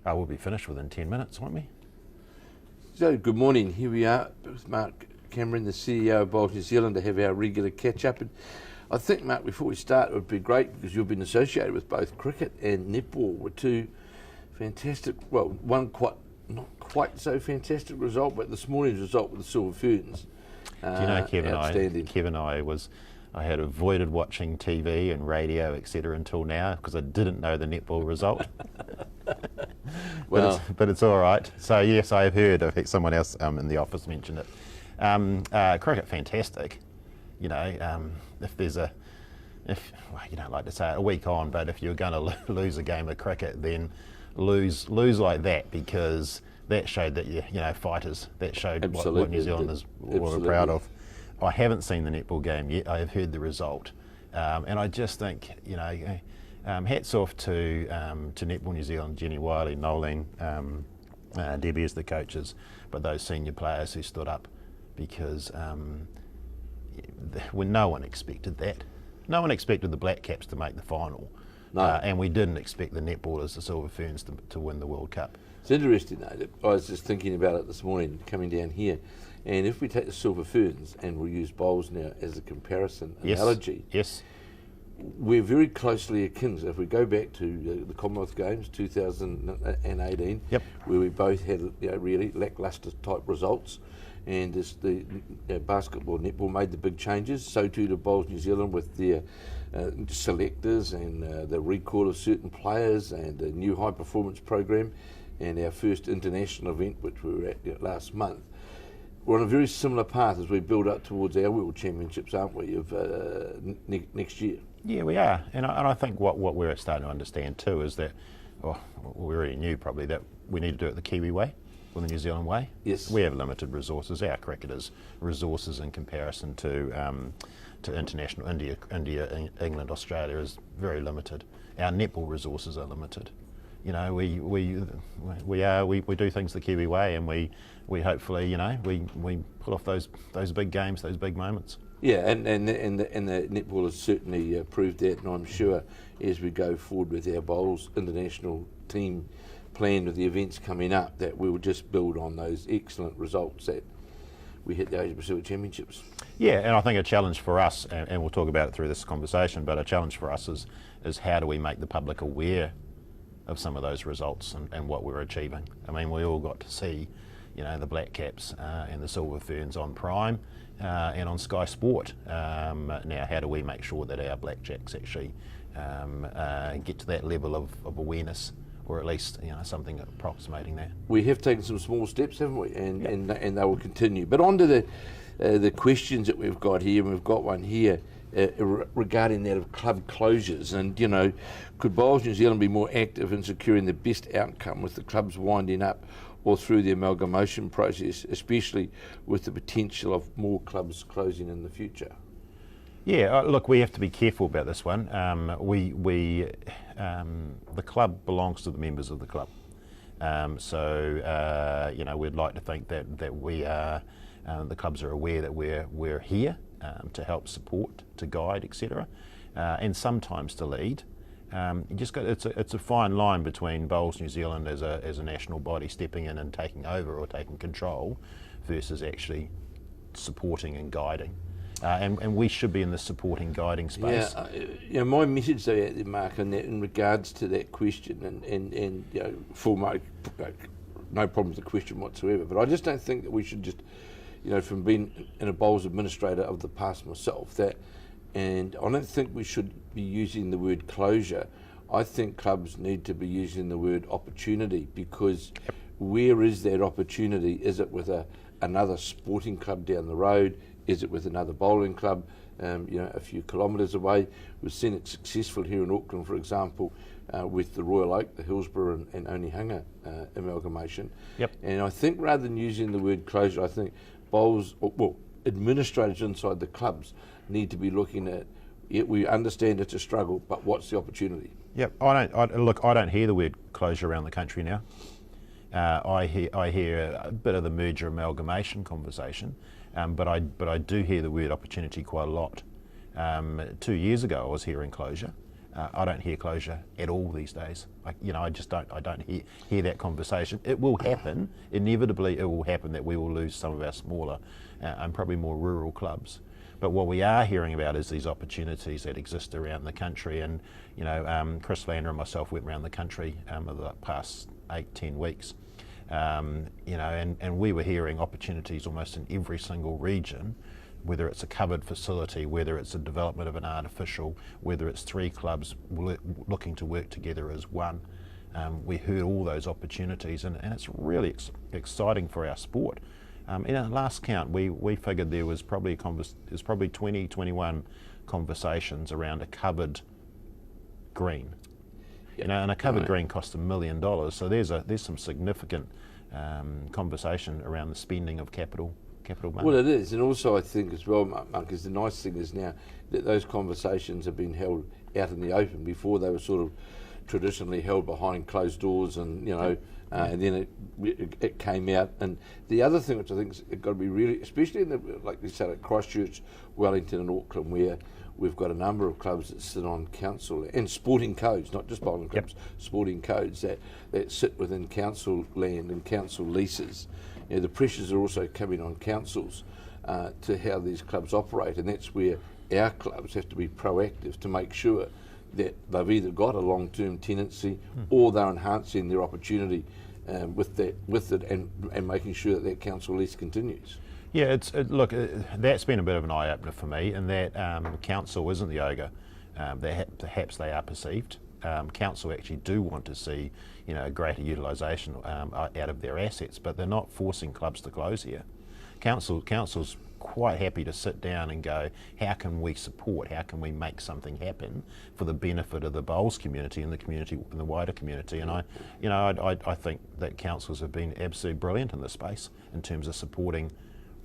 We'll be finished within 10 minutes, won't we? So, good morning. Here we are with Mark Cameron, the CEO of Bowls New Zealand, to have our regular catch-up. And I think, Mark, before we start, it would be great, because you've been associated with both cricket and netball, with two fantastic, well, one not quite so fantastic result, but this morning's result with the Silver Ferns. Do you know, Outstanding. I had avoided watching TV and radio, etc. until now, because I didn't know the netball result. But it's all right. So yes, I have heard. I think someone else in the office mentioned it. Cricket, fantastic. You know, well, you don't like to say it a week on, but if you're going to lose a game of cricket, then lose like that, because that showed that you know, fighters. That showed what New Zealanders were proud of. I haven't seen the netball game yet. I have heard the result, and I just think, you know, hats off to Netball New Zealand, Jenny Wiley, Nolene, Debbie as the coaches, but those senior players who stood up, because when no one expected that. No one expected the Black Caps to make the final, and we didn't expect the netballers, the Silver Ferns, to win the World Cup. It's interesting, though, that I was just thinking about it this morning, coming down here, and if we take the Silver Ferns and we'll use Bowls now as a comparison analogy, yes, we're very closely akin. So if we go back to the Commonwealth Games 2018, where we both had, you know, really lacklustre type results, and as the basketball, netball made the big changes, so too did Bowls New Zealand with their selectors and the recall of certain players and a new high performance program, and our first international event, which we were at last month. We're on a very similar path as we build up towards our World Championships, aren't we, of next year? Yeah, we are. And I think what we're starting to understand too is that, we already knew probably, that we need to do it the Kiwi way, or the New Zealand way. Yes. We have limited resources. Our cricketers' resources in comparison to international India, England, Australia is very limited. Our netball resources are limited. You know, we do things the Kiwi way, and we hopefully, you know, we pull off those big games, those big moments. Yeah, and the netball has certainly proved that, and I'm sure as we go forward with our Bowls international team plan with the events coming up, that we will just build on those excellent results that we hit the Asia Pacific Championships. Yeah, and I think a challenge for us, and we'll talk about it through this conversation, but a challenge for us is how do we make the public aware of some of those results and what we're achieving. I mean, we all got to see, you know, the Black Caps and the Silver Ferns on Prime and on Sky Sport. Now, how do we make sure that our Blackjacks actually get to that level of awareness, or at least, you know, something approximating that? We have taken some small steps, haven't we? And they will continue. But on to the questions that we've got here, and we've got one here regarding that of club closures. And, you know, could Bowls New Zealand be more active in securing the best outcome with the clubs winding up, or through the amalgamation process, especially with the potential of more clubs closing in the future? Yeah, look, we have to be careful about this one. The club belongs to the members of the club. You know, we'd like to think that we are, the clubs are aware that we're here to help support, to guide, etc., and sometimes to lead. You just got, it's a fine line between Bowls New Zealand as a national body stepping in and taking over or taking control, versus actually supporting and guiding. And we should be in the supporting, guiding space. Yeah, you know, my message though, out there, Mark, in regards to that question, and you know, for my no problem with the question whatsoever, but I just don't think that we should just, you know, from being in a Bowls administrator of the past myself, and I don't think we should be using the word closure. I think clubs need to be using the word opportunity, because where is that opportunity? Is it with another sporting club down the road? Is it with another bowling club, you know, a few kilometres away? We've seen it successful here in Auckland, for example, with the Royal Oak, the Hillsborough and Onehunga amalgamation. Yep. And I think rather than using the word closure, I think Bowls, well, administrators inside the clubs need to be looking at, we understand it's a struggle, but what's the opportunity? Yep. I don't hear the word closure around the country now. I hear a bit of the merger amalgamation conversation, but I do hear the word opportunity quite a lot. 2 years ago I was hearing closure, I don't hear closure at all these days. I just don't. I don't hear that conversation. It will happen. Inevitably, it will happen that we will lose some of our smaller and probably more rural clubs. But what we are hearing about is these opportunities that exist around the country. And Chris Lander and myself went around the country over the past 8-10 weeks. And we were hearing opportunities almost in every single region, whether it's a covered facility, whether it's a development of an artificial, whether it's 3 clubs looking to work together as one. We heard all those opportunities, and it's really exciting for our sport. In our last count, we figured there was probably 21 conversations around a covered green. And a covered green costs $1 million, so there's some significant conversation around the spending of capital money. Well, it is, and also I think as well, Mark, is the nice thing is now that those conversations have been held out in the open. Before they were sort of traditionally held behind closed doors, and and then it came out. And the other thing which I think has got to be really, especially in like you said, at Christchurch, Wellington and Auckland, where we've got a number of clubs that sit on council and sporting codes, not just bowling clubs, sporting codes that sit within council land and council leases. The pressures are also coming on councils to how these clubs operate, and that's where our clubs have to be proactive to make sure that they've either got a long-term tenancy or they're enhancing their opportunity with it and making sure that council lease continues. Yeah, that's been a bit of an eye-opener for me, in that council isn't the ogre that perhaps they are perceived. Council actually do want to see greater utilisation out of their assets, but they're not forcing clubs to close here. Council's quite happy to sit down and go, how can we support, how can we make something happen for the benefit of the bowls community and the wider community. And I think that councils have been absolutely brilliant in this space in terms of supporting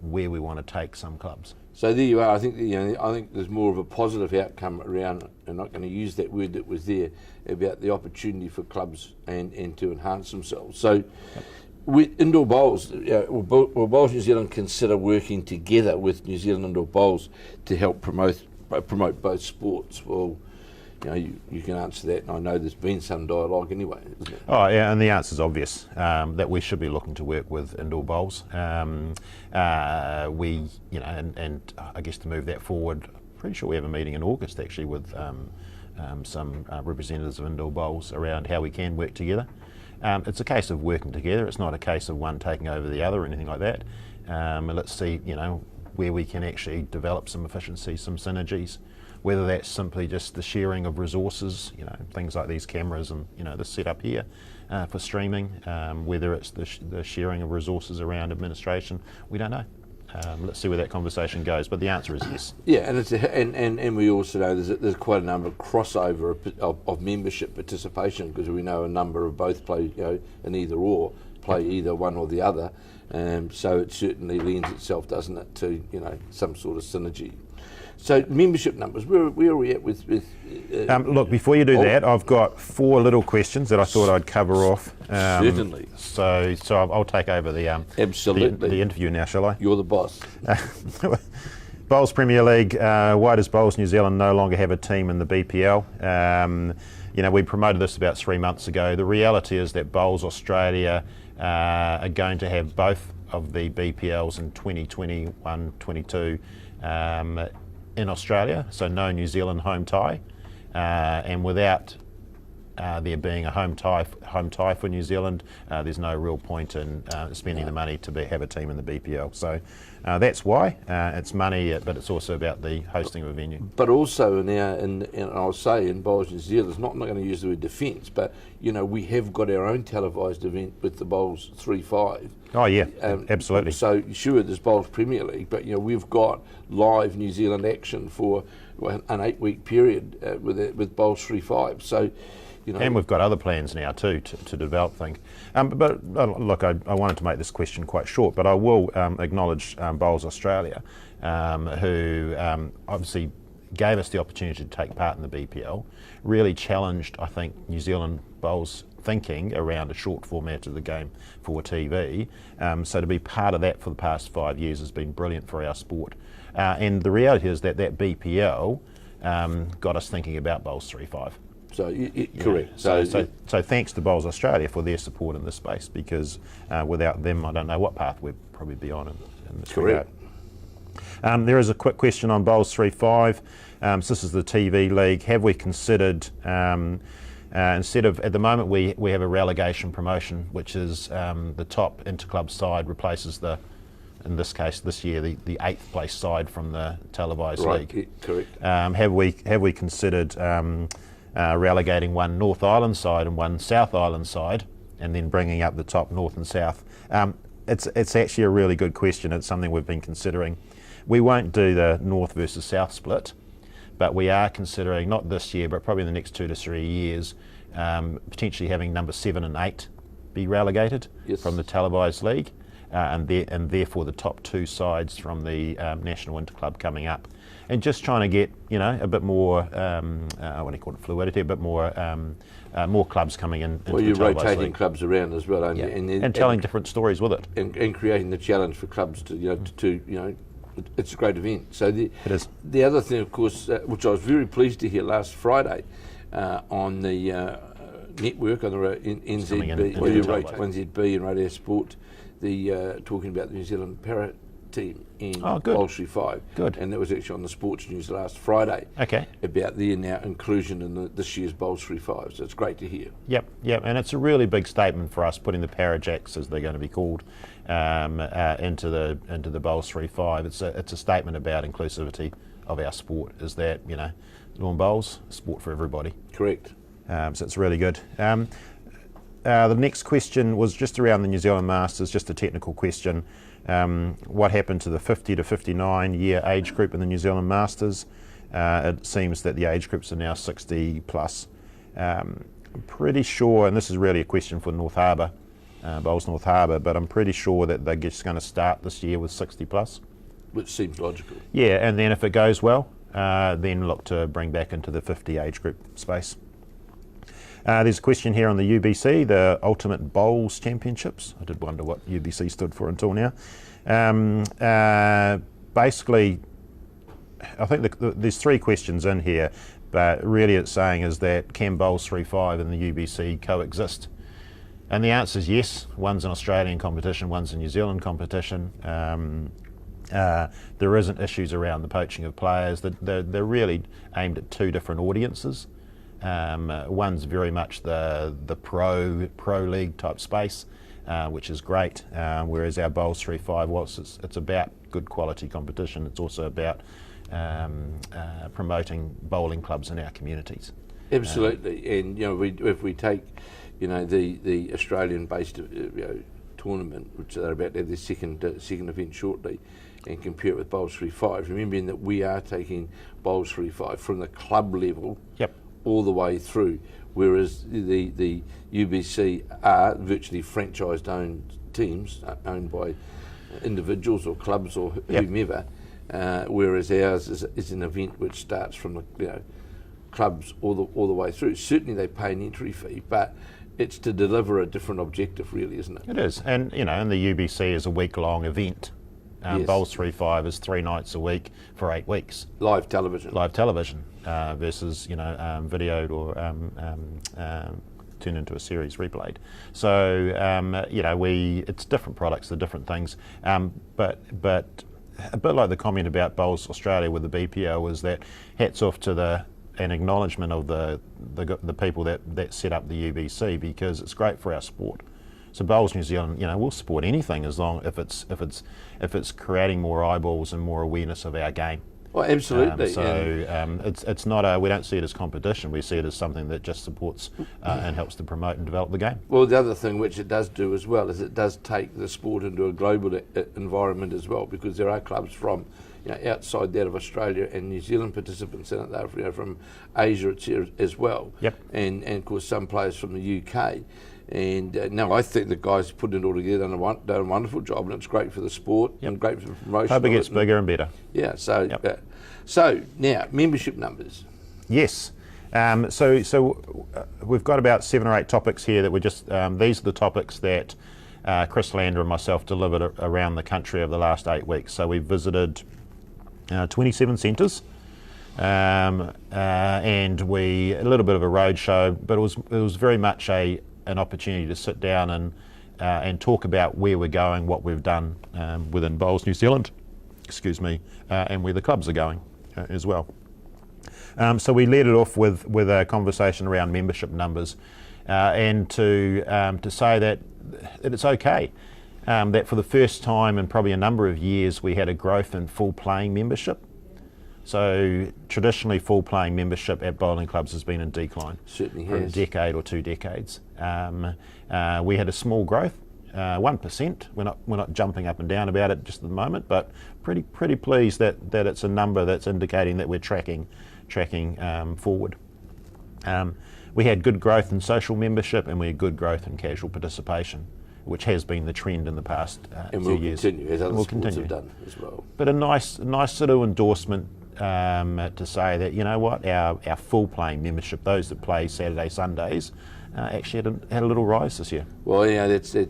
where we want to take some clubs. So there you are. I think there's more of a positive outcome around. I'm not going to use that word that was there about the opportunity for clubs and to enhance themselves. So, with indoor bowls, will Bowls New Zealand consider working together with New Zealand Indoor Bowls to help promote both sports? Well, you can answer that, and I know there's been some dialogue anyway, isn't it? Oh yeah, and the answer's obvious, that we should be looking to work with Indoor Bowls. And I guess to move that forward, pretty sure we have a meeting in August actually with some representatives of Indoor Bowls around how we can work together. It's a case of working together. It's not a case of one taking over the other or anything like that. Let's see, where we can actually develop some efficiencies, some synergies, whether that's simply just the sharing of resources, things like these cameras and the setup here for streaming, whether it's the sharing of resources around administration. We don't know. Let's see where that conversation goes, but the answer is yes. Yeah, and we also know there's quite a number of crossover of membership participation, because we know a number of both play an either or, play either one or the other, so it certainly lends itself, doesn't it, to some sort of synergy. So membership numbers, where are we at with look, before you do that, I've got 4 little questions that I thought I'd cover off. Certainly. So I'll take over the absolutely the interview now, shall I? You're the boss. Bowls Premier League. Why does Bowls New Zealand no longer have a team in the BPL? We promoted this about 3 months ago. The reality is that Bowls Australia are going to have both of the BPLs in 2021-22 in Australia, so no New Zealand home tie, and without there being a home tie for New Zealand, there's no real point in spending the money to have a team in the BPL. So that's why it's money, but it's also about the hosting of a venue. But also I'll say in Bowls New Zealand, I'm not going to use the word defence, but we have got our own televised event with the Bowls 3-5. Oh yeah, absolutely. So sure, there's Bowls Premier League, but we've got live New Zealand action for an 8-week period with Bowls 3-5. So. And we've got other plans now too to develop things. But look, I wanted to make this question quite short, but I will acknowledge Bowls Australia, who obviously gave us the opportunity to take part in the BPL, really challenged, I think, New Zealand Bowls thinking around a short format of the game for TV. So to be part of that for the past 5 years has been brilliant for our sport. And the reality is that BPL got us thinking about Bowls 3-5. So correct. So thanks to Bowls Australia for their support in this space, because without them, I don't know what path we'd probably be on in this regard. There is a quick question on Bowls 3-5. So this is the TV league. Have we considered, instead of, at the moment we have a relegation promotion, which is the top interclub side replaces the, in this case this year, the 8th place side from the televised league. Yeah, correct. Have we considered relegating one North Island side and one South Island side, and then bringing up the top North and South? It's actually a really good question. It's something we've been considering. We won't do the North versus South split, but we are considering, not this year, but probably in the next 2 to 3 years, potentially having number 7 and 8 be relegated from the televised league, and therefore the top 2 sides from the National Interclub coming up. And just trying to get, a bit more, what do you call it, fluidity, a bit more clubs coming in. Well, you're rotating clubs around as well, aren't you? And telling different stories with it. And creating the challenge for clubs to it's a great event. So it is. The other thing, of course, which I was very pleased to hear last Friday on the network, on the NZB, NZB and Radio Sport, talking about the New Zealand Para team in Bowls 3-5. Good. And that was actually on the Sports News last Friday. Okay. About their now inclusion in this year's Bowls 3-5. So it's great to hear. Yep. And it's a really big statement for us, putting the Parajacks, as they're going to be called, into the Bowls 3-5. It's a statement about inclusivity of our sport. Is that lawn bowls, sport for everybody. Correct. So it's really good. The next question was just around the New Zealand Masters, just a technical question. What happened to the 50 to 59 year age group in the New Zealand Masters? It seems that the age groups are now 60 plus. I'm pretty sure, and this is really a question for North Harbour, Bowls North Harbour, but I'm pretty sure that they're just going to start this year with 60 plus. Which seems logical. Yeah, and then if it goes well, then look to bring back into the 50 age group space. There's a question here on the UBC, the Ultimate Bowls Championships. I did wonder what UBC stood for until now. Basically, I think there's 3 questions in here, but really it's saying is that can Bowls 3-5 and the UBC coexist? And the answer is yes. One's an Australian competition, one's a New Zealand competition. There isn't issues around the poaching of players. They're really aimed at 2 different audiences. One's very much the pro league type space, which is great, whereas our Bowls 3-5, whilst it's about good quality competition, it's also about promoting bowling clubs in our communities. Absolutely, and if we take the Australian-based tournament, which they're about to have their second event shortly, and compare it with Bowls 3-5, remembering that we are taking Bowls 3-5 from the club level. Yep. All the way through, whereas the UBC are virtually franchised-owned teams, owned by individuals or clubs or whomever, whereas ours is an event which starts from the clubs all the way through. Certainly they pay an entry fee, but it's to deliver a different objective, really, isn't it? It is, and and the UBC is a week-long event. Bowls 3-5 is 3 nights a week for 8 weeks. Live television versus videoed or turned into a series replayed. So it's different products, they're different things. But a bit like the comment about Bowls Australia with the BPL is that hats off to an acknowledgement of the people that set up the UBC, because it's great for our sport. So Bowls New Zealand, we'll support anything as long if it's creating more eyeballs and more awareness of our game. Well, absolutely. It's not we don't see it as competition. We see it as something that just supports and helps to promote and develop the game. Well, the other thing which it does do as well is it does take the sport into a global environment as well, because there are clubs from outside that of Australia and New Zealand participants in it, from Asia as well. Yep. And of course some players from the UK. And I think the guys put it all together and done a wonderful job, and it's great for the sport and great for the promotion. Hope it gets bigger and better. Yeah. So now membership numbers. Yes. So we've got about 7 or 8 topics here that we just. These are the topics that Chris Lander and myself delivered around the country over the last 8 weeks. So we've visited 27 centres. and we a little bit of a road show, but it was very much an opportunity to sit down and talk about where we're going, what we've done within Bowls New Zealand, and where the clubs are going as well. So we led it off with a conversation around membership numbers, and to say that it's okay. That for the first time in probably a number of years we had a growth in full playing membership. So traditionally full playing membership at bowling clubs has been in decline. Certainly for has. a decade or 2 decades. We had a small growth, 1%. We're not jumping up and down about it just at the moment, but pretty pleased that it's a number that's indicating that we're tracking forward. We had good growth in social membership, and we had good growth in casual participation, which has been the trend in the past few years. And will continue, as other sports continue. have done as well. But a nice sort of endorsement to say that, you know what, our full playing membership, those that play Saturday, Sundays, actually had a little rise this year. Well, yeah, that's a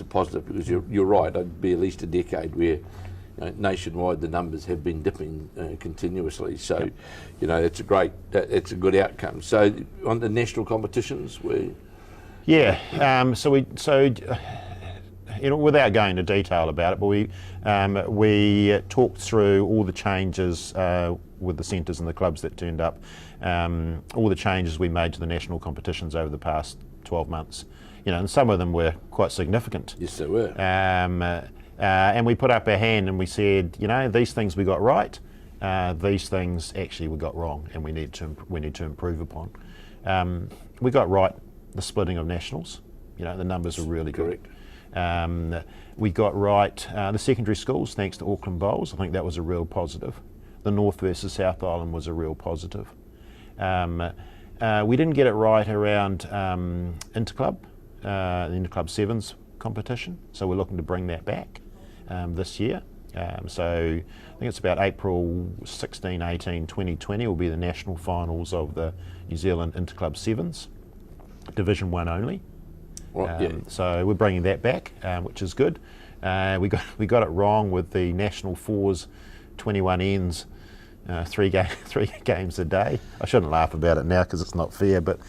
positive, because you're right. It'd be at least a decade where nationwide the numbers have been dipping continuously. So, Yep. It's a good outcome. So on the national competitions, without going into detail about it, but we talked through all the changes with the centres and the clubs that turned up, all the changes we made to the national competitions over the past 12 months. And some of them were quite significant. Yes, they were. And we put up our hand and we said, these things we got right, these things actually we got wrong, and we need to improve upon. We got right the splitting of nationals. The numbers are really Correct. good. We got right the secondary schools, thanks to Auckland Bowls. I think that was a real positive. The North versus South Island was a real positive. We didn't get it right around Interclub, the Interclub Sevens competition, so we're looking to bring that back this year. So I think it's about April 16, 18, 2020 will be the national finals of the New Zealand Interclub Sevens, Division 1 only. So we're bringing that back, which is good. We got it wrong with the national fours, 21 ends, 3 games a day. I shouldn't laugh about it now because it's not fair, but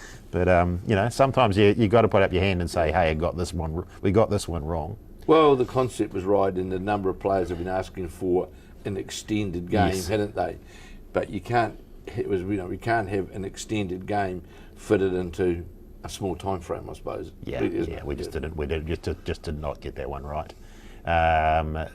sometimes you got to put up your hand and say, hey, we got this one wrong. Well, the concept was right, and the number of players have been asking for an extended game, Yes. hadn't they? But you can't. We can't have an extended game fitted into a small time frame, I suppose. We just didn't. We just did not get that one right.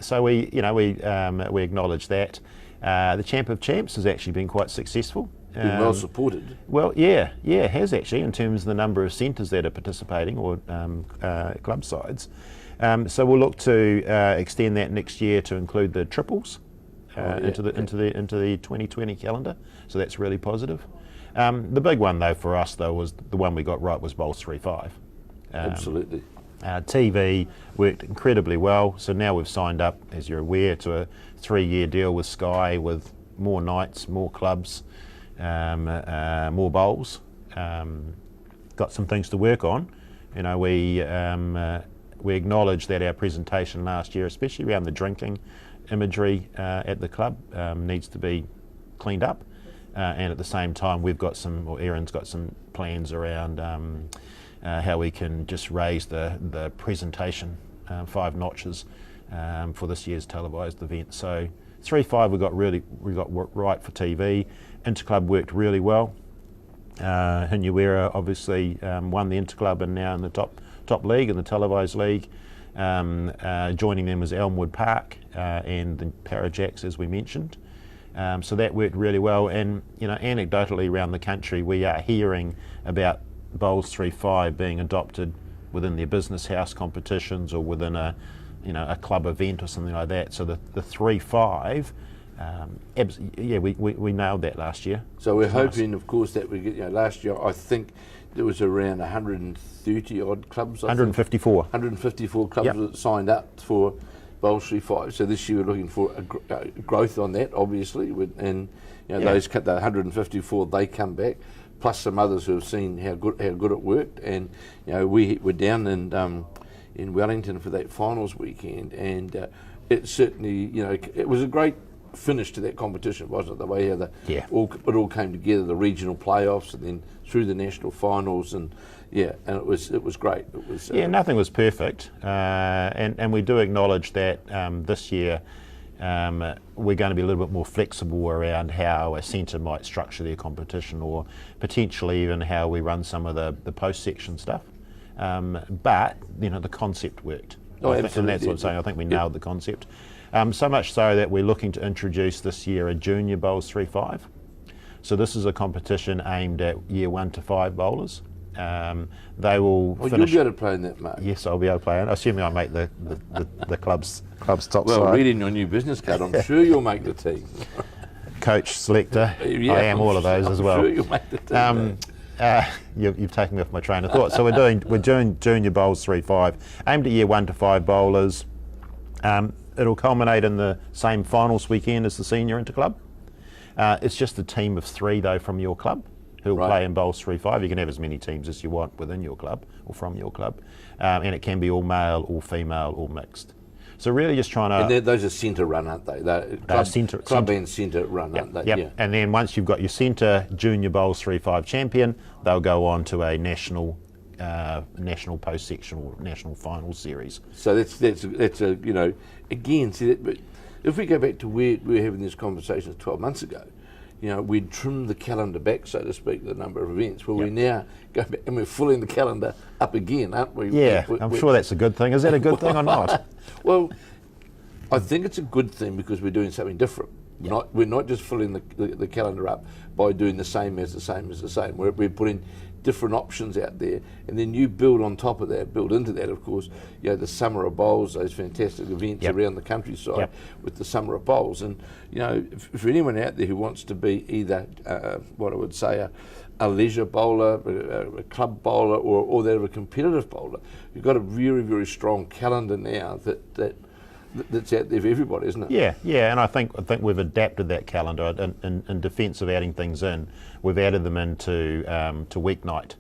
So we acknowledge that. The Champ of Champs has actually been quite successful. Been well supported. Well, it has actually, in terms of the number of centres that are participating, or club sides. So we'll look to extend that next year to include the triples into the 2020 calendar. So that's really positive. The big one though was the one we got right was Bowls 3-5. Absolutely. TV worked incredibly well. So now we've signed up, as you're aware, to a 3-year deal with Sky, with more nights, more clubs, more bowls. Got some things to work on. We acknowledge that our presentation last year, especially around the drinking imagery at the club, needs to be cleaned up. And at the same time, Aaron's got some plans around how we can just raise the presentation 5 notches for this year's televised event. So 3-5 we got right for TV. Interclub worked really well. Hinuera obviously won the Interclub and now in the top league, in the televised league. Joining them was Elmwood Park and the Parajacks, as we mentioned. So that worked really well, and anecdotally around the country we are hearing about Bowls 3-5 being adopted within their business house competitions or within a club event or something like that. So the 3-5, we nailed that last year. So we're hoping, of course, that we get. Last year I think there was around 130 odd clubs. 154. 154 clubs that signed up for Bowls 3-5. So this year we're looking for a growth on that, obviously, those the 154 they come back, plus some others who have seen how good it worked, and we're down in Wellington for that finals weekend, and it certainly it was a great finish to that competition, wasn't it? The way how Yeah. it all came together, the regional playoffs, and then through the national finals, and it was great. It was nothing was perfect, and we do acknowledge that this year we're going to be a little bit more flexible around how a centre might structure their competition, or potentially even how we run some of the post-section stuff. But the concept worked. Oh, And absolutely. that's what I'm saying. I think we nailed the concept. So much so that we're looking to introduce this year a Junior Bowls 3-5. So this is a competition aimed at year 1 to 5 bowlers. They will Well, finish. you'll be able to play in that, Mark. Yes, I'll be able to play it, assuming I make the club's top Well, side. reading your new business card, I'm sure you'll make the team. Coach, selector, Yeah, I am all of those as well. I'm sure you'll make the team. You've taken me off my train of thought. So we're doing Junior Bowls 3-5, aimed at year 1 to 5 bowlers. It'll culminate in the same finals weekend as the senior interclub. It's just a team of 3 though from your club who will play in Bowls 3-5. You can have as many teams as you want within your club or from your club, and it can be all male, all female, all mixed. So really just trying to... And those are centre run, aren't they? Club and centre run, aren't they? Yep. Yeah. And then once you've got your centre Junior Bowls 3-5 champion, they'll go on to a national post-section or national final series. So that's a again, see that. But if we go back to where we were having these conversations 12 months ago, we'd trimmed the calendar back, so to speak, the number of events. Well, we now go back and we're filling the calendar up again, aren't we? Yeah, I'm sure that's a good thing. Is that a good thing or not? Well, I think it's a good thing because we're doing something different. We're not just filling the calendar up by doing the same as the same as the same. We're putting different options out there, and then you build on top of that, build into that, of course, the Summer of Bowls, those fantastic events around the countryside with the Summer of Bowls. And, for anyone out there who wants to be either, what I would say, a leisure bowler, a club bowler, or that of a competitive bowler, you've got a very, very strong calendar now that's out there for everybody, isn't it? Yeah, and I think we've adapted that calendar in defence of adding things in. We've added them into to weeknight.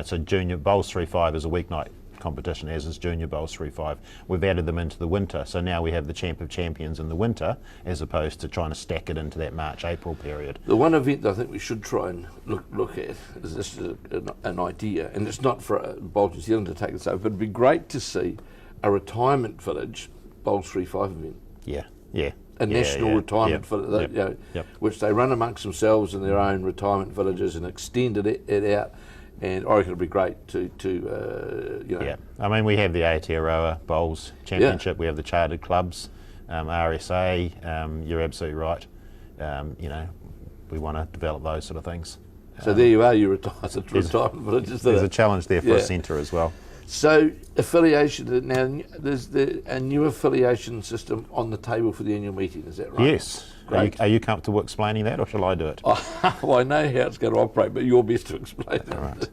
So Junior Bowls 3-5 is a weeknight competition, as is Junior Bowls 3-5. We've added them into the winter, so now we have the Champ of Champions in the winter, as opposed to trying to stack it into that March-April period. The one event I think we should try and look at is this an idea, and it's not for Bowls New Zealand to take this over, but it'd be great to see a retirement village Bowls 3-5 event. Yeah. A national retirement village, which they run amongst themselves in their own retirement villages and extended it out. And I reckon it'd be great to Yeah, I mean, we have the Aotearoa Bowls Championship, we have the chartered clubs, RSA, you're absolutely right. We want to develop those sort of things. So there you are, you retirement villages. There's a challenge there for a centre as well. So affiliation, now there's a new affiliation system on the table for the annual meeting, is that right? Yes. Are you comfortable explaining that, or shall I do it? Well, I know how it's going to operate, but you're best to explain it. All right.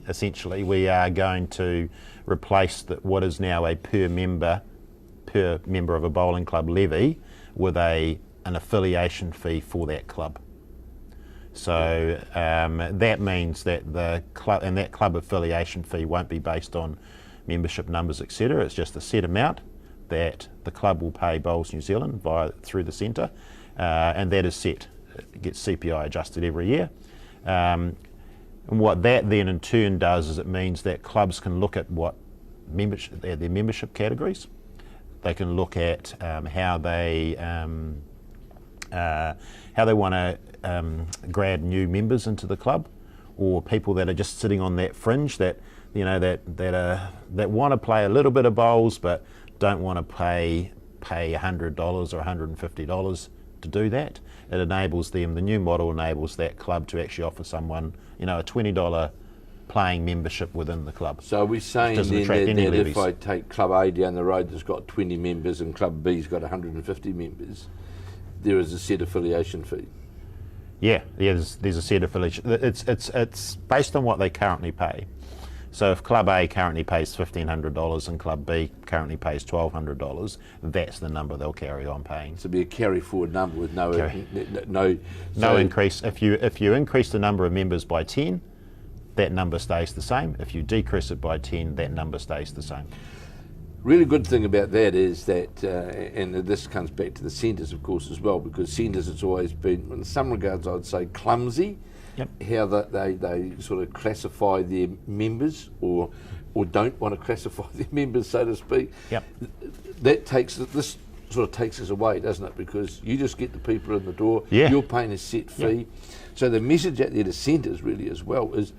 Essentially, we are going to replace what is now a per member of a bowling club levy with an affiliation fee for that club. So that means that the club affiliation fee won't be based on membership numbers, etc. It's just a set amount that the club will pay Bowls New Zealand through the centre, and that is set. It gets CPI adjusted every year. And what that then in turn does is it means that clubs can look at what their membership categories. They can look at how they want to grab new members into the club, or people that are just sitting on that fringe that want to play a little bit of bowls but don't want to pay $100 or $150 to do that. It enables them. The new model enables that club to actually offer someone a $20 playing membership within the club. So are we saying then that if I take Club A down the road that's got 20 members and Club B's got 150 members, there is a set affiliation fee? Yeah, there's a set affiliation. It's based on what they currently pay. So if Club A currently pays $1,500 and Club B currently pays $1,200, that's the number they'll carry on paying. So it'll be a carry forward number with no increase. If you increase the number of members by 10, that number stays the same. If you decrease it by 10, that number stays the same. Really good thing about that is that, and this comes back to the centres, of course, as well, because centres has always been, in some regards, I'd say, clumsy. Yep. How they sort of classify their members, or don't want to classify their members, so to speak. Yep. This sort of takes us away, doesn't it? Because you just get the people in the door. Yeah. You're paying a set fee. Yep. So the message out there to centres really as well is,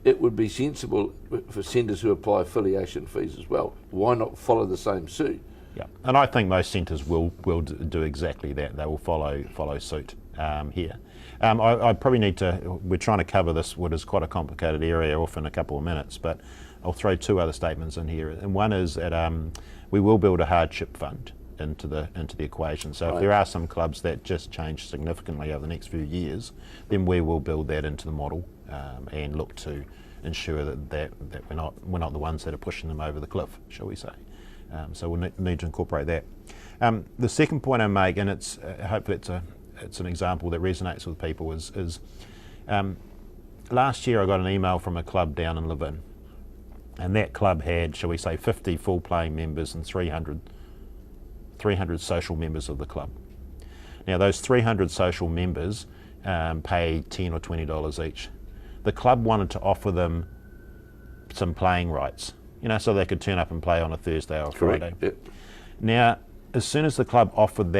it would be sensible for centres who apply affiliation fees as well. Why not follow the same suit? Yeah, and I think most centres will do exactly that. They will follow suit here. I probably need to. We're trying to cover this, what is quite a complicated area, off in a couple of minutes. But I'll throw two other statements in here. And one is that we will build a hardship fund into the equation. So if there are some clubs that just change significantly over the next few years, then we will build that into the model and look to ensure that we're not the ones that are pushing them over the cliff, shall we say. So we'll need to incorporate that. The second point I make, and it's hopefully it's an example that resonates with people, is last year I got an email from a club down in Levin, and that club had, shall we say, 50 full playing members and 300 social members of the club. Now those 300 social members pay $10 or $20 each. The club wanted to offer them some playing rights, so they could turn up and play on a Thursday or Friday. Yep. Now, as soon as the club offered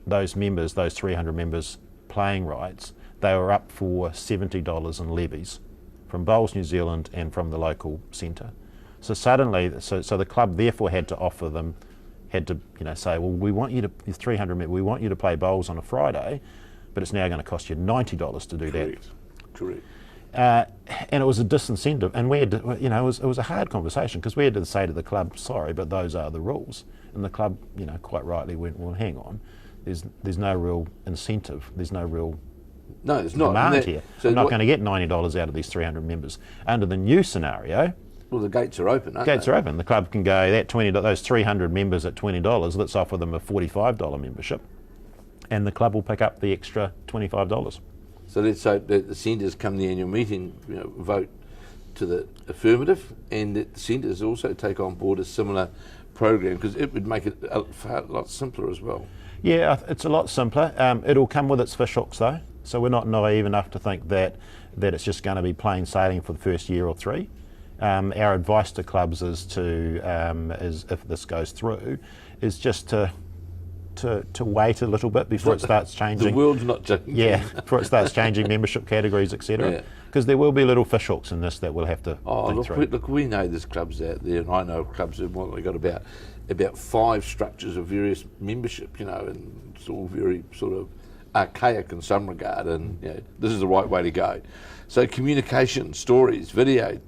those 300 members, playing rights, they were up for $70 in levies from Bowls New Zealand and from the local centre. So suddenly, so the club therefore had to say, well, we want you to, 300 members, we want you to play bowls on a Friday, but it's now going to cost you $90 to do that. Correct. And it was a disincentive, and we had to, it was a hard conversation, because we had to say to the club, sorry, but those are the rules. And the club, quite rightly went, well, hang on, there's no real incentive, there's no real demand here. So I'm not going to get $90 out of these 300 members. Under the new scenario, well, the gates are open, aren't they? Gates are open. The club can go, those 300 members at $20, let's offer them a $45 membership, and the club will pick up the extra $25. So let's hope that the centres come the annual meeting, vote to the affirmative, and that the centres also take on board a similar program, because it would make it a lot simpler as well. Yeah, it's a lot simpler. It'll come with its fishhooks though, so we're not naive enough to think that it's just going to be plain sailing for the first year or three. Our advice to clubs is if this goes through, is just to wait a little bit before it starts changing. The world's not changing. Yeah, before it starts changing membership categories, etc. Because there will be little fishhooks in this that we'll have to think through. Look, we know there's clubs out there, and I know clubs who've got about 5 structures of various membership, and it's all very sort of archaic in some regard, and this is the right way to go. So communication, stories, video,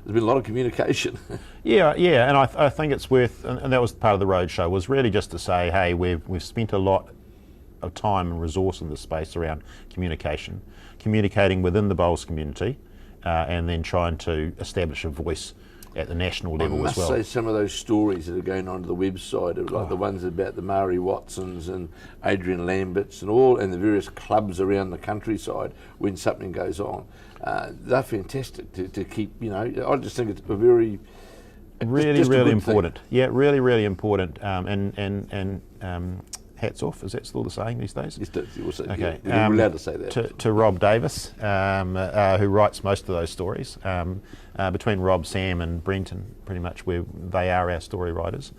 there's been a lot of communication. Yeah, and I think it's worth, and that was part of the roadshow, was really just to say, hey, we've spent a lot of time and resource in this space around communicating within the bowls community, and then trying to establish a voice at the national level as well. I must say, some of those stories that are going onto the website, like the ones about the Mari Watsons and Adrian Lamberts and the various clubs around the countryside when something goes on, they're fantastic to keep. I just think it's a very really important. Thing. Yeah, really important. And hats off. Is that still the saying these days? Yes, okay. Yeah, we're allowed to say that. To Rob Davis, who writes most of those stories. Between Rob, Sam, and Brenton, pretty much they are our story writers.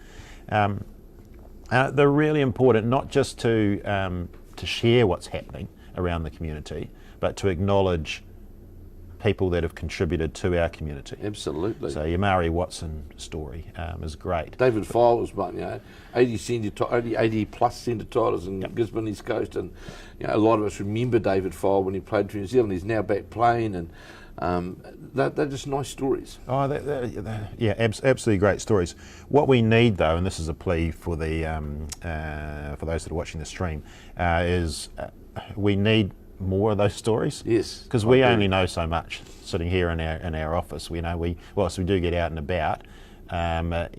They're really important, not just to share what's happening around the community, but to acknowledge people that have contributed to our community. Absolutely. So your Mari Watson story is great. David File was one, 80 plus centre titles in Gisborne East Coast, and a lot of us remember David File when he played for New Zealand. He's now back playing, and they're just nice stories. Oh, absolutely great stories. What we need, though, and this is a plea for for those that are watching the stream, is we need more of those stories. Yes, because we only know so much sitting here in our office. We do get out and about.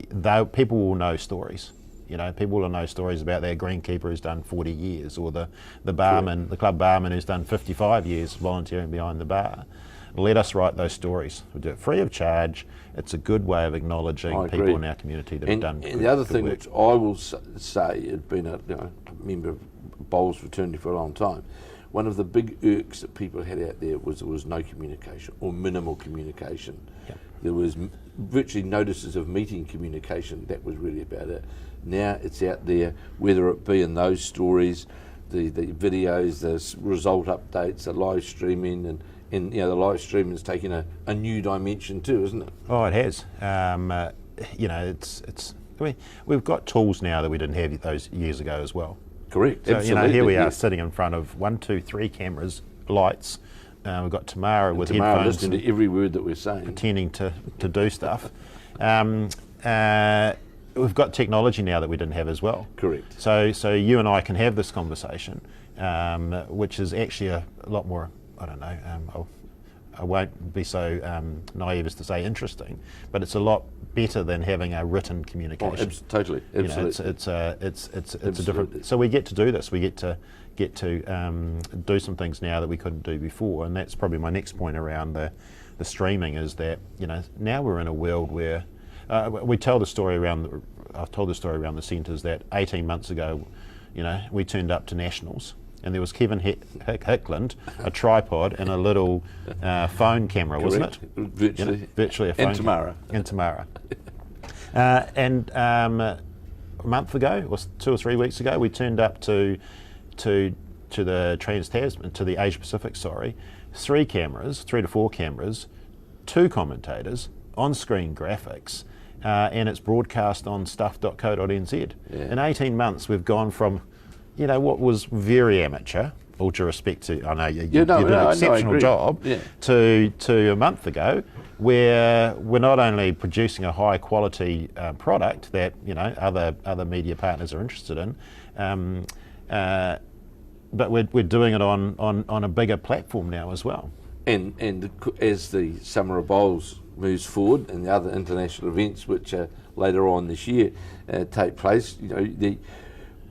Though people will know stories. People will know stories about their greenkeeper who's done 40 years, or the barman, the club barman who's done 55 years volunteering behind the bar. let us write those stories. We do it free of charge. It's a good way of acknowledging people in our community that have done And the other thing which I will say, had been a member of Bowls fraternity for a long time, one of the big irks that people had out there was there was no communication or minimal communication. Yeah. There was virtually notices of meeting communication. That was really about it. Now it's out there, whether it be in those stories, the videos, the result updates, the live streaming, and the live streaming is taking a new dimension too, isn't it? Oh, it has. I mean, we've got tools now that we didn't have those years ago as well. Correct. So, absolutely. Here we are sitting in front of 1, 2, 3 cameras, lights. We've got Tamara with Tamara headphones, listening to every word that we're saying, pretending to do stuff. We've got technology now that we didn't have as well. Correct. So you and I can have this conversation, which is actually a lot more, I don't know, I won't be so naive as to say interesting, but it's a lot better than having a written communication. Totally, absolutely. It's a different. So we get to do this. We get to do some things now that we couldn't do before, and that's probably my next point around the streaming is that now we're in a world where we tell the story around. I've told the story around the centres that 18 months ago, we turned up to nationals. And there was Kevin Hickland, a tripod, and a little phone camera, Correct. wasn't it? Virtually a phone. And Tamara. And a month ago, or 2 or 3 weeks ago, we turned up to the Trans-Tasman, to the Asia Pacific. 3 to 4 cameras, 2 commentators, on-screen graphics, and it's broadcast on stuff.co.nz. Yeah. In 18 months, we've gone from what was very amateur, all due respect to, I know you did an exceptional job, to a month ago, where we're not only producing a high quality product that other media partners are interested in, but we're doing it on a bigger platform now as well. And as the Summer of Bowls moves forward and the other international events which later on this year take place,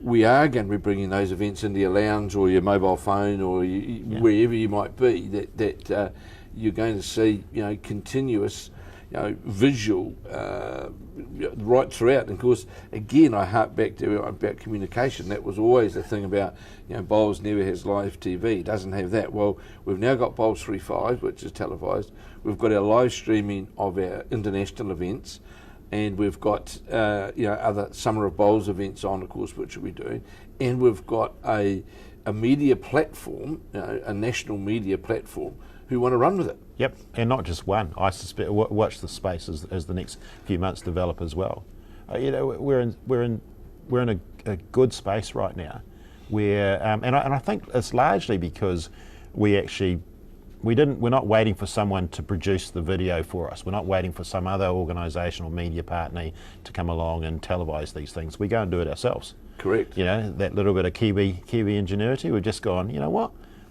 we are going to be bringing those events into your lounge or your mobile phone or wherever you might be. That you're going to see, continuous, visual right throughout. And of course, again, I hark back to about communication. That was always the thing about, Bowls never has live TV. It doesn't have that. Well, we've now got Bowls 3.5, which is televised. We've got our live streaming of our international events. And we've got other Summer of Bowls events on, of course, which we'll be doing. And we've got a media platform, a national media platform, who want to run with it. Yep, and not just one. I suspect. Watch the space as the next few months develop as well. We're in a good space right now, where and I think it's largely because we're not waiting for someone to produce the video for us. We're not waiting for some other organisation or media partner to come along and televise these things. We go and do it ourselves. Correct. That little bit of Kiwi ingenuity. We've just gone,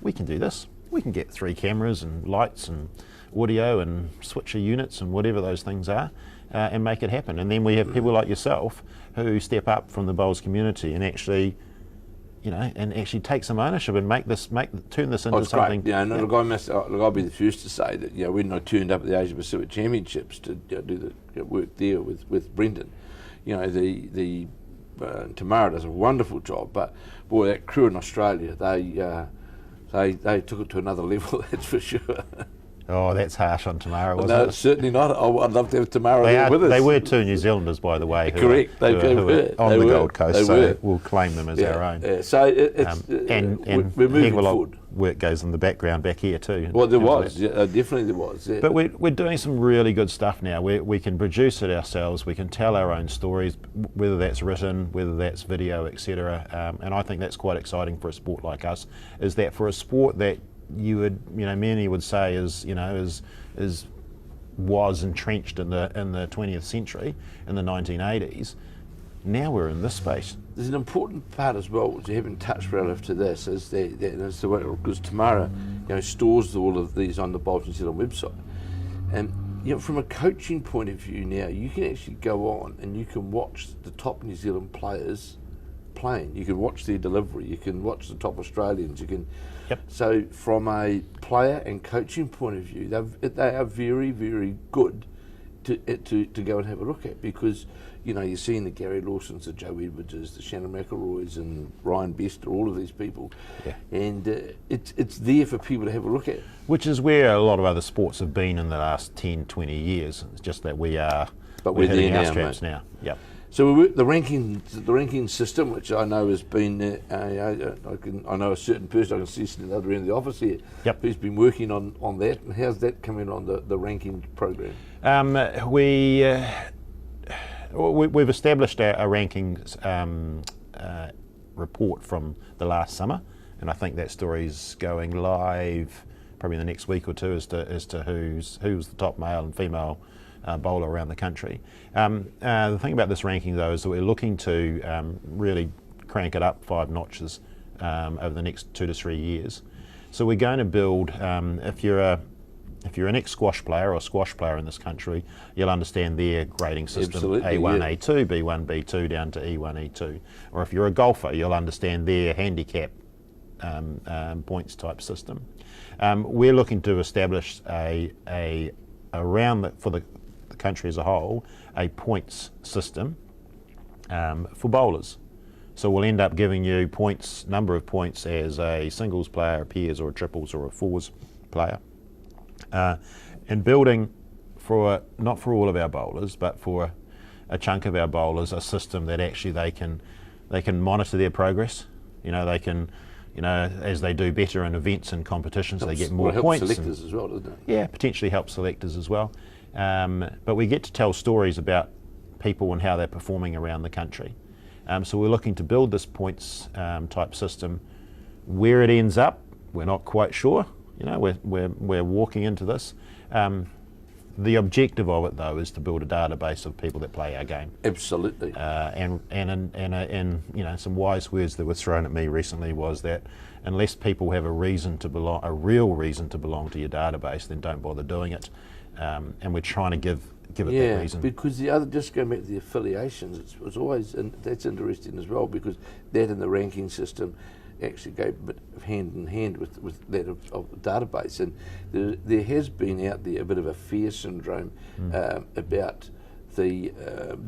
we can do this. We can get 3 cameras and lights and audio and switcher units and whatever those things are, and make it happen. And then we have people like yourself who step up from the Bowls community and actually take some ownership and turn this into something. Great. Look, I'll be the first to say that when I turned up at the Asia Pacific Championships to do the work there with Brendan, the Tamara does a wonderful job, but boy, that crew in Australia, they took it to another level. That's for sure. Oh, that's harsh on Tamara, wasn't it? No, certainly not. I'd love to have Tamara there with us. They were 2 New Zealanders, by the way. Correct. They were on the Gold Coast, so we'll claim them as our own. Yeah. So we're moving forward. Work goes in the background back here too. Well, there was. Definitely there was. Yeah. But we're doing some really good stuff now. We can produce it ourselves. We can tell our own stories, whether that's written, whether that's video, etc. And I think that's quite exciting for a sport like us. Is that for a sport that many would say was entrenched in the 20th century, in the 1980s. Now we're in this space. There's an important part as well, which you haven't touched relative to this, is the way, because Tamara, stores all of these on the Bowls New Zealand website, and from a coaching point of view now, you can actually go on and you can watch the top New Zealand players playing. You can watch their delivery. You can watch the top Australians. You can. Yep. So from a player and coaching point of view, they are very, very good to go and have a look at, because you're seeing the Gary Lawsons, the Joe Edwardses, the Shannon McElroys, and Ryan Bester, all of these people, and it's there for people to have a look at. Which is where a lot of other sports have been in the last 10, 20 years. It's just that we're hitting our straps now. Yep. So the ranking system, which I know has been, I know a certain person I can see sitting at the other end of the office here, who's been working on that. And how's that coming on the ranking program? We've established a rankings report from the last summer, and I think that story's going live probably in the next week or two as to who's the top male and female bowler around the country. The thing about this ranking, though, is that we're looking to really crank it up 5 notches over the next 2 to 3 years. So we're going to build, if you're an ex-squash player or squash player in this country, you'll understand their grading system. Absolutely, A1, A2, B1, B2 down to E1, E2. Or if you're a golfer, you'll understand their handicap points type system. We're looking to establish for the country as a whole, a points system for bowlers. So we'll end up giving you number of points as a singles player, a pairs or a triples or a fours player. And building not for all of our bowlers, but for a chunk of our bowlers, a system that actually they can monitor their progress. They can, as they do better in events and competitions, they get more points. Selectors as well, doesn't it? Yeah, potentially help selectors as well. But we get to tell stories about people and how they're performing around the country. So we're looking to build this points type system. Where it ends up, we're not quite sure. We're walking into this. The objective of it, though, is to build a database of people that play our game. Absolutely. And some wise words that were thrown at me recently was that unless people have a real reason to belong to your database, then don't bother doing it. And we're trying to give it that reason. Because just going back to the affiliations, it's always, and that's interesting as well, because that and the ranking system actually go hand in hand with that of the database, and there has been out there a bit of a fear syndrome about the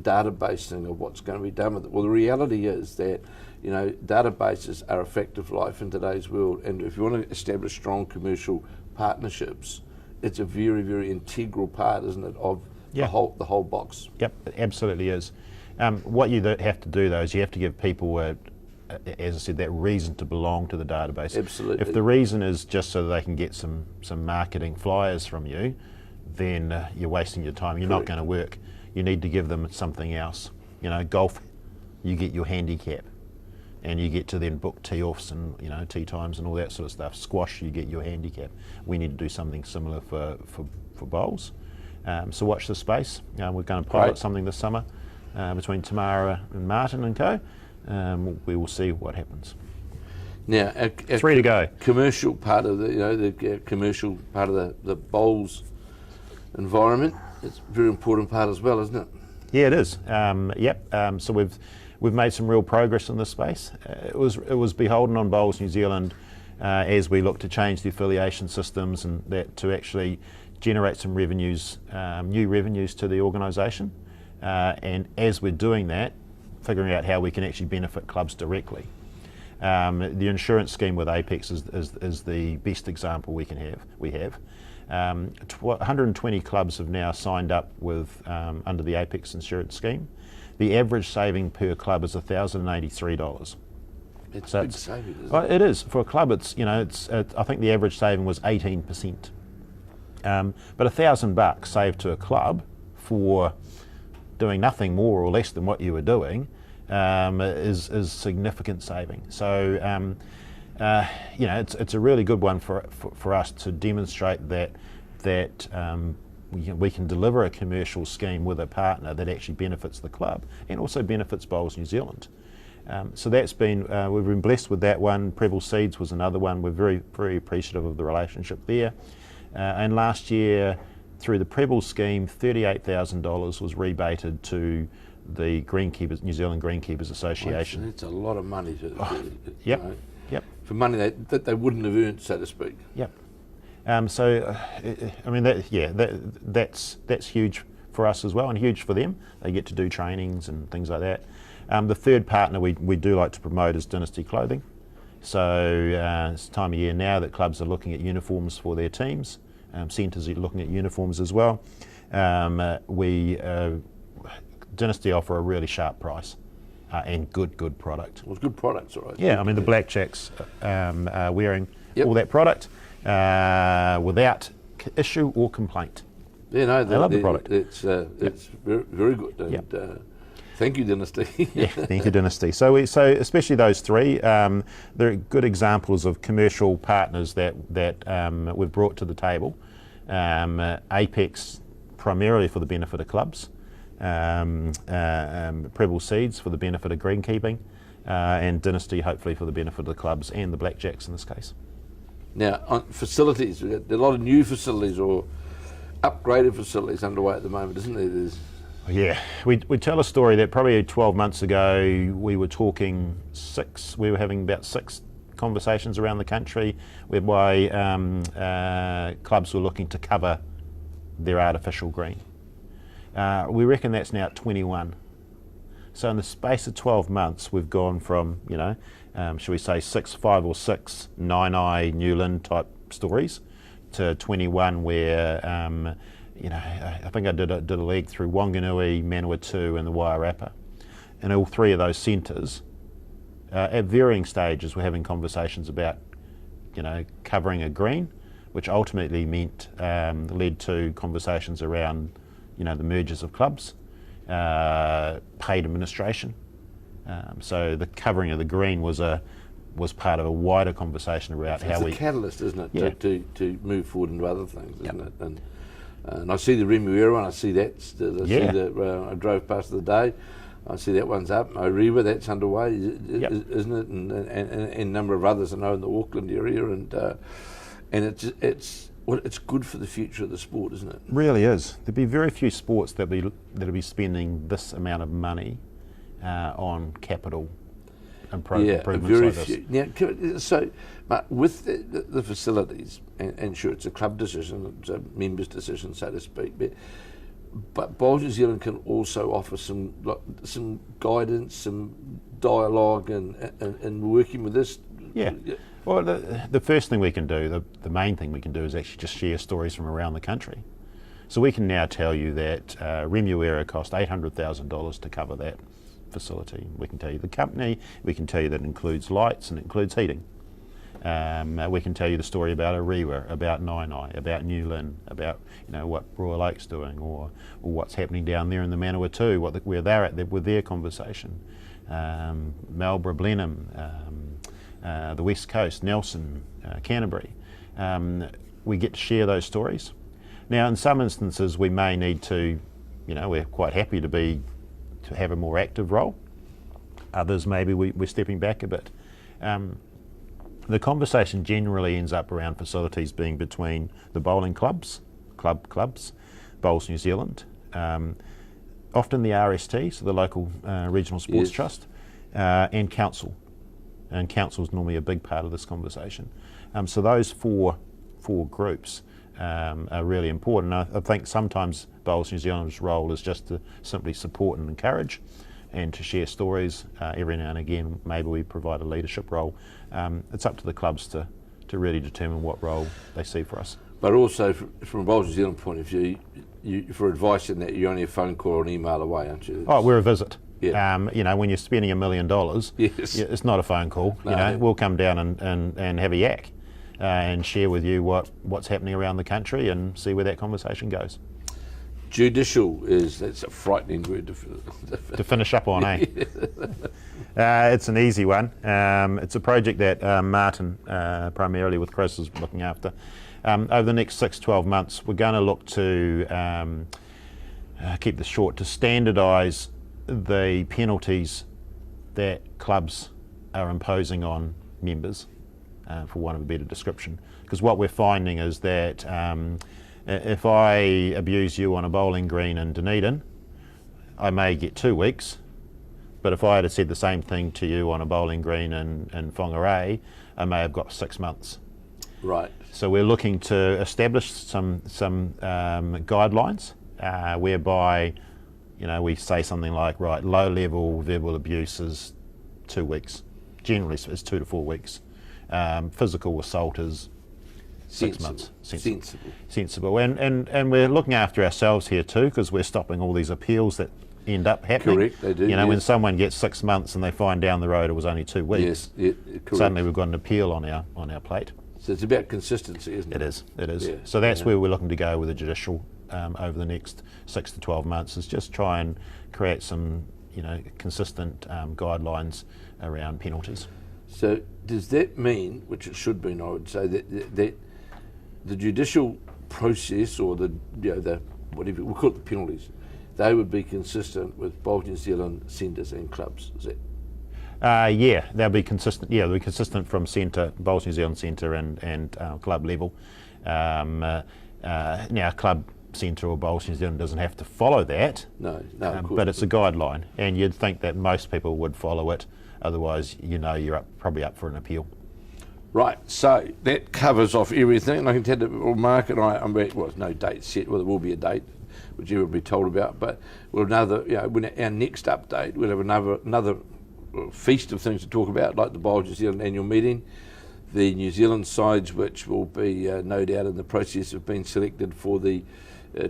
databasing of what's going to be done with it. Well, the reality is that databases are a fact of life in today's world, and if you want to establish strong commercial partnerships, it's a very, very integral part, isn't it, of the whole box? Yep, it absolutely is. What you have to do, though, is you have to give people as I said, that reason to belong to the database. Absolutely. If the reason is just so they can get some marketing flyers from you, then you're wasting your time. You're not going to work. You need to give them something else. Golf, you get your handicap, and you get to then book tee-offs and tee times and all that sort of stuff. Squash, you get your handicap. We need to do something similar for bowls. So watch the space. We're going to pilot something this summer between Tamara and Martin and co. We will see what happens. Now, it's ready to go. Commercial part of the commercial part of the bowls environment. It's a very important part as well, isn't it? Yeah, it is. So we've made some real progress in this space. It was beholden on Bowls New Zealand as we look to change the affiliation systems and that to actually generate some revenues, new revenues to the organisation. And as we're doing that, figuring out how we can actually benefit clubs directly. The insurance scheme with Apex is the best example we have. 120 clubs have now signed up with under the Apex insurance scheme. The average saving per club is $1,083. It's a big saving, isn't it? It is. For a club, I think the average saving was 18%. But $1,000 saved to a club for doing nothing more or less than what you were doing is significant saving. So it's a really good one for us to demonstrate that we can deliver a commercial scheme with a partner that actually benefits the club and also benefits Bowls New Zealand. So that's been we've been blessed with that one. Preble Seeds was another one. We're very, very appreciative of the relationship there. And last year, through the Preble scheme, $38,000 was rebated to the Greenkeepers, New Zealand Greenkeepers Association. That's a lot of money for, Yep. you know, Yep. for money that they wouldn't have earned, so to speak. Yep. I mean, that's huge for us as well, and huge for them. They get to do trainings and things like that. The third partner we do like to promote is Dynasty Clothing. So it's time of year now that clubs are looking at uniforms for their teams. Centres are looking at uniforms as well. Dynasty offer a really sharp price and good product. Well, it's good products, all right. Yeah, I mean the Blackjacks are wearing Yep. all that product without issue or complaint. Yeah, no, I love the product. It's very, very good. And, Yep. Thank you, Dynasty. Yeah, thank you, Dynasty. So especially those three, they're good examples of commercial partners that we've brought to the table. Apex primarily for the benefit of clubs, Prebble Seeds for the benefit of greenkeeping, and Dynasty hopefully for the benefit of the clubs and the Blackjacks in this case. Now, on facilities, we've got a lot of new facilities or upgraded facilities underway at the moment, isn't there? Yeah, we tell a story that probably 12 months ago we were having about 6 conversations around the country whereby clubs were looking to cover their artificial green. We reckon that's now at 21. So in the space of 12 months we've gone from, shall we say 5 or 6 Nine-Eye Newland type stories to 21 where I think I did a leg through Wanganui, Manawatu and the Wairarapa. And all 3 of those centres, at varying stages, we're having conversations about, covering a green, which ultimately led to conversations around, the mergers of clubs, paid administration. So the covering of the green was part of a wider conversation about how we... It's a catalyst, isn't it, Yeah. to move forward into other things, isn't Yep. it? And I see the Remuera one, I see that. I drove past the day. I see that one's up. Oriwa, that's underway, isn't it? And a number of others I know in the Auckland area, and it's good for the future of the sport, isn't it? Really is. There'd be very few sports that'll be spending this amount of money on capital improvements very like this. few. Now, so, but with the facilities, and sure, it's a club decision, it's a member's decision, so to speak, but Bowls New Zealand can also offer some guidance, some dialogue, and working with this. Yeah. Well, the first thing we can do, the main thing we can do is actually just share stories from around the country. So we can now tell you that Remuera cost $800,000 to cover that facility. We can tell you the company, we can tell you that it includes lights and it includes heating. We can tell you the story about Oriwa, about Nine-Eye, about Newland, about what Royal Oak's doing, or what's happening down there in the Manawatu, where they're at with their conversation. Marlborough, Blenheim, the West Coast, Nelson, Canterbury. We get to share those stories. Now, in some instances, we may need to, we're quite happy to have a more active role. Others, maybe we're stepping back a bit. The conversation generally ends up around facilities being between the bowling clubs, Bowls New Zealand, often the RST, so the local regional sports trust, and council. And council is normally a big part of this conversation. So those four groups are really important. I think sometimes Bowls New Zealand's role is just to simply support and encourage, and to share stories. Every now and again, maybe we provide a leadership role. It's up to the clubs to really determine what role they see for us. But also, from a Bowls New Zealand point of view, for advice in that, you're only a phone call or an email away, aren't you? Oh, we're a visit. Yeah. When you're spending $1 million, yes. It's not a phone call. No. We'll come down and have a yak and share with you what's happening around the country and see where that conversation goes. Judicial that's a frightening word to finish up on, eh? It's an easy one. It's a project that Martin, primarily with Chris, is looking after. Over the next 6-12 months, we're going to look to keep this short, to standardise the penalties that clubs are imposing on members, for want of a better description. Because what we're finding is that if I abuse you on a bowling green in Dunedin, I may get 2 weeks, but if I had said the same thing to you on a bowling green in Whangarei, I may have got 6 months. Right. So we're looking to establish some guidelines whereby, we say something like, right, low-level verbal abuse is 2 weeks. Generally, it's 2 to 4 weeks. Physical assault is 6 months. Sensible. And we're looking after ourselves here too, because we're stopping all these appeals that end up happening. Correct, they do. When someone gets 6 months and they find down the road it was only 2 weeks, correct. Suddenly we've got an appeal on our plate. So it's about consistency, isn't it? It is. Yeah. So that's where we're looking to go with the Judicial over the next 6 to 12 months, is just try and create some, consistent guidelines around penalties. So does that mean, which it should mean, I would say, that the judicial process, or the whatever we'll call it, the penalties, they would be consistent with both New Zealand centres and clubs? Is that? They'll be consistent. Yeah, they'll be consistent from centre, Bowls New Zealand centre and club level. Now, club centre or Bowls New Zealand doesn't have to follow that. No, of course. But it's a guideline, and you'd think that most people would follow it. Otherwise, you're probably up for an appeal. Right, so that covers off everything. And I can tell that Mark and I, no date set. Well, there will be a date, which you will be told about. But when our next update, we'll have another feast of things to talk about, like the Bowls New Zealand annual meeting, the New Zealand sides, which will be no doubt in the process of being selected for the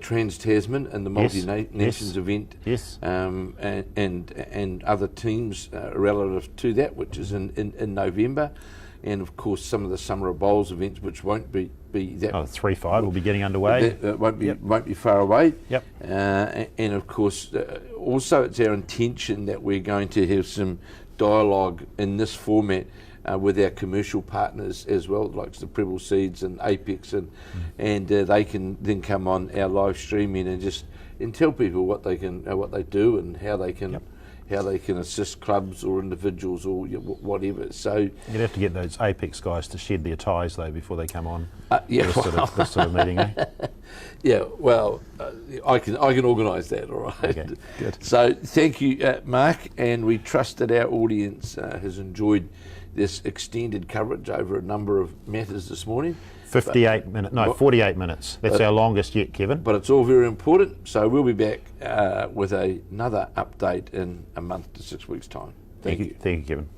Trans-Tasman and the multi-nations event, and other teams relative to that, which is in November, and of course some of the Summer of Bowls events, which won't be that. 3-5 will be getting underway. That won't be far away. Yep. And of course, also it's our intention that we're going to have some dialogue in this format with our commercial partners as well, like the Prebble Seeds and Apex, and they can then come on our live streaming and tell people what they do and how they can assist clubs or individuals or whatever. So you'd have to get those Apex guys to shed their ties though before they come on. This sort of meeting, eh? Yeah, well, I can organise that, all right. Okay, good. So thank you, Mark, and we trust that our audience has enjoyed this extended coverage over a number of matters this morning. 48 minutes. That's our longest yet, Kevin. But it's all very important. So we'll be back with another update in a month to 6 weeks' time. Thank you. Thank you, Kevin.